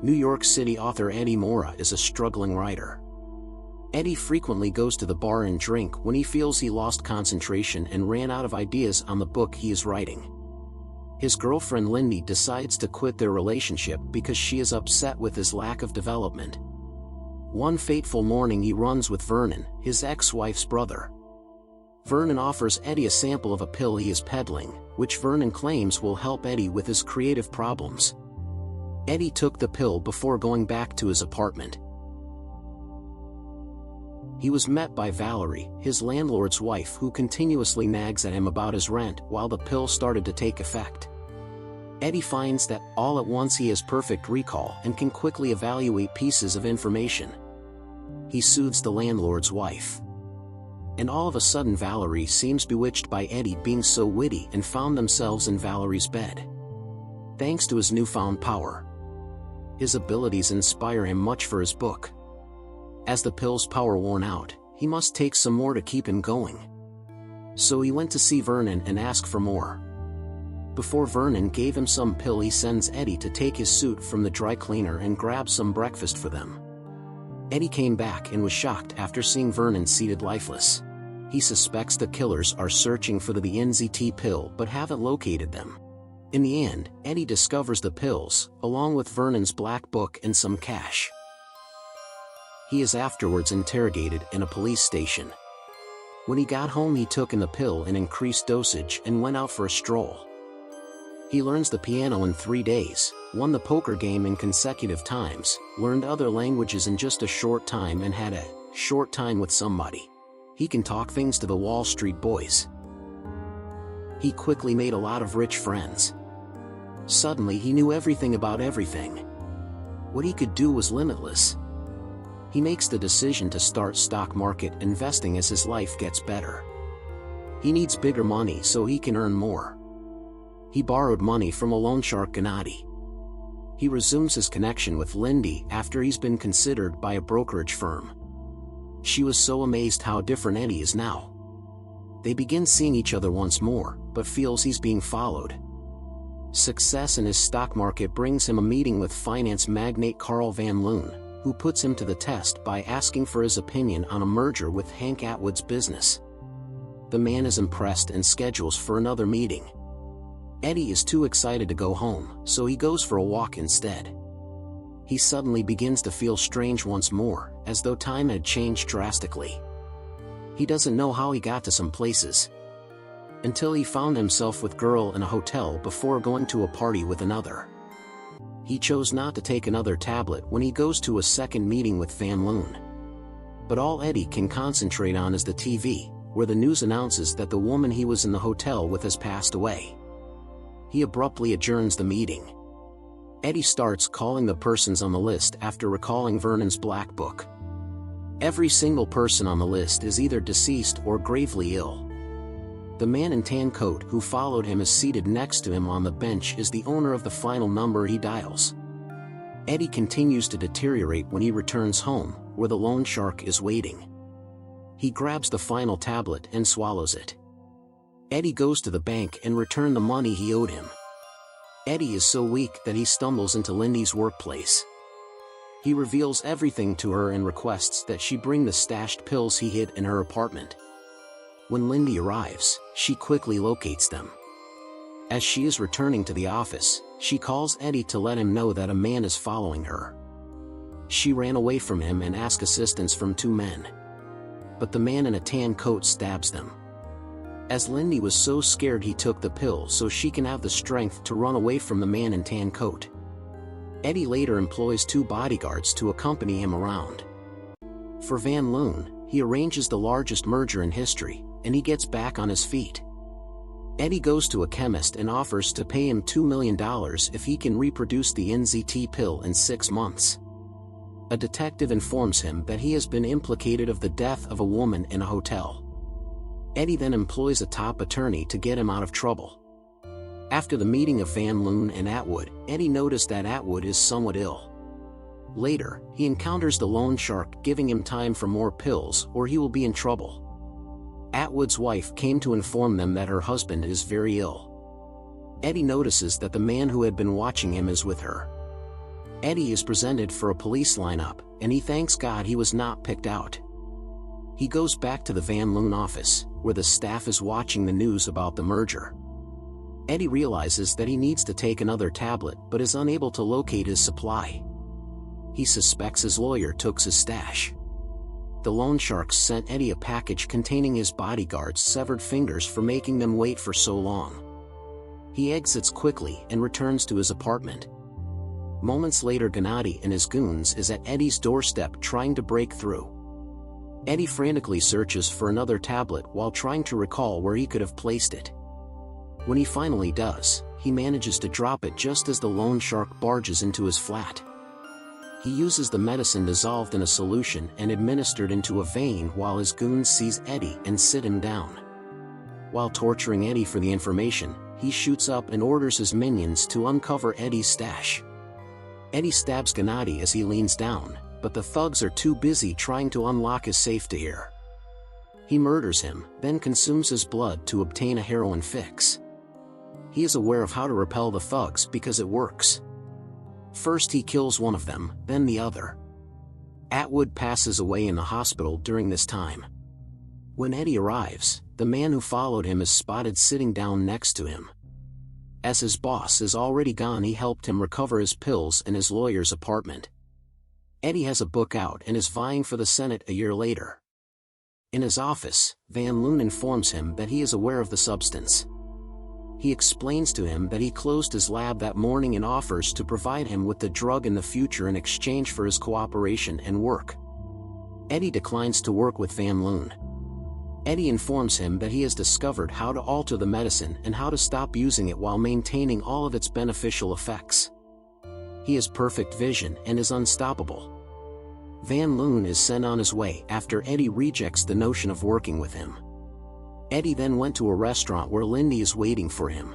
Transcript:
New York City author Eddie Mora is a struggling writer. Eddie frequently goes to the bar and drink when he feels he lost concentration and ran out of ideas on the book he is writing. His girlfriend Lindy decides to quit their relationship because she is upset with his lack of development. One fateful morning he runs with Vernon, his ex-wife's brother. Vernon offers Eddie a sample of a pill he is peddling, which Vernon claims will help Eddie with his creative problems. Eddie took the pill before going back to his apartment. He was met by Valerie, his landlord's wife, who continuously nags at him about his rent while the pill started to take effect. Eddie finds that, all at once, he has perfect recall and can quickly evaluate pieces of information. He soothes the landlord's wife. And all of a sudden Valerie seems bewitched by Eddie being so witty and found themselves in Valerie's bed. Thanks to his newfound power, his abilities inspire him much for his book. As the pill's power worn out, he must take some more to keep him going. So he went to see Vernon and asked for more. Before Vernon gave him some pill, he sends Eddie to take his suit from the dry cleaner and grab some breakfast for them. Eddie came back and was shocked after seeing Vernon seated lifeless. He suspects the killers are searching for the NZT pill but haven't located them. In the end, Eddie discovers the pills, along with Vernon's black book and some cash. He is afterwards interrogated in a police station. When he got home, he took in the pill in increased dosage and went out for a stroll. He learns the piano in 3 days, won the poker game in consecutive times, learned other languages in just a short time, and had a short time with somebody. He can talk things to the Wall Street boys. He quickly made a lot of rich friends. Suddenly he knew everything about everything. What he could do was limitless. He makes the decision to start stock market investing as his life gets better. He needs bigger money so he can earn more. He borrowed money from a loan shark, Gennady. He resumes his connection with Lindy after he's been considered by a brokerage firm. She was so amazed how different Eddie is now. They begin seeing each other once more, but feels he's being followed. Success in his stock market brings him a meeting with finance magnate Carl Van Loon, who puts him to the test by asking for his opinion on a merger with Hank Atwood's business. The man is impressed and schedules for another meeting. Eddie is too excited to go home, so he goes for a walk instead. He suddenly begins to feel strange once more, as though time had changed drastically. He doesn't know how he got to some places, until he found himself with girl in a hotel before going to a party with another. He chose not to take another tablet when he goes to a second meeting with Van Loon. But all Eddie can concentrate on is the TV, where the news announces that the woman he was in the hotel with has passed away. He abruptly adjourns the meeting. Eddie starts calling the persons on the list after recalling Vernon's black book. Every single person on the list is either deceased or gravely ill. The man in tan coat who followed him is seated next to him on the bench is the owner of the final number he dials. Eddie continues to deteriorate when he returns home, where the loan shark is waiting. He grabs the final tablet and swallows it. Eddie goes to the bank and returns the money he owed him. Eddie is so weak that he stumbles into Lindy's workplace. He reveals everything to her and requests that she bring the stashed pills he hid in her apartment. When Lindy arrives, she quickly locates them. As she is returning to the office, she calls Eddie to let him know that a man is following her. She ran away from him and asked assistance from 2 men. But the man in a tan coat stabs them. As Lindy was so scared, he took the pill so she can have the strength to run away from the man in tan coat. Eddie later employs 2 bodyguards to accompany him around. For Van Loon, he arranges the largest merger in history, and he gets back on his feet. Eddie goes to a chemist and offers to pay him $2 million if he can reproduce the NZT pill in 6 months. A detective informs him that he has been implicated of the death of a woman in a hotel. Eddie then employs a top attorney to get him out of trouble. After the meeting of Van Loon and Atwood, Eddie noticed that Atwood is somewhat ill. Later, he encounters the loan shark giving him time for more pills or he will be in trouble. Atwood's wife came to inform them that her husband is very ill. Eddie notices that the man who had been watching him is with her. Eddie is presented for a police lineup, and he thanks God he was not picked out. He goes back to the Van Loon office, where the staff is watching the news about the merger. Eddie realizes that he needs to take another tablet but is unable to locate his supply. He suspects his lawyer took his stash. The loan sharks sent Eddie a package containing his bodyguard's severed fingers for making them wait for so long. He exits quickly and returns to his apartment. Moments later, Gennady and his goons is at Eddie's doorstep trying to break through. Eddie frantically searches for another tablet while trying to recall where he could have placed it. When he finally does, he manages to drop it just as the loan shark barges into his flat. He uses the medicine dissolved in a solution and administered into a vein while his goons seize Eddie and sit him down. While torturing Eddie for the information, he shoots up and orders his minions to uncover Eddie's stash. Eddie stabs Gennady as he leans down, but the thugs are too busy trying to unlock his safe to hear. He murders him, then consumes his blood to obtain a heroin fix. He is aware of how to repel the thugs because it works. First he kills one of them, then the other. Atwood passes away in the hospital during this time. When Eddie arrives, the man who followed him is spotted sitting down next to him. As his boss is already gone, he helped him recover his pills in his lawyer's apartment. Eddie has a book out and is vying for the Senate a year later. In his office, Van Loon informs him that he is aware of the substance. He explains to him that he closed his lab that morning and offers to provide him with the drug in the future in exchange for his cooperation and work. Eddie declines to work with Van Loon. Eddie informs him that he has discovered how to alter the medicine and how to stop using it while maintaining all of its beneficial effects. He has perfect vision and is unstoppable. Van Loon is sent on his way after Eddie rejects the notion of working with him. Eddie then went to a restaurant where Lindy is waiting for him.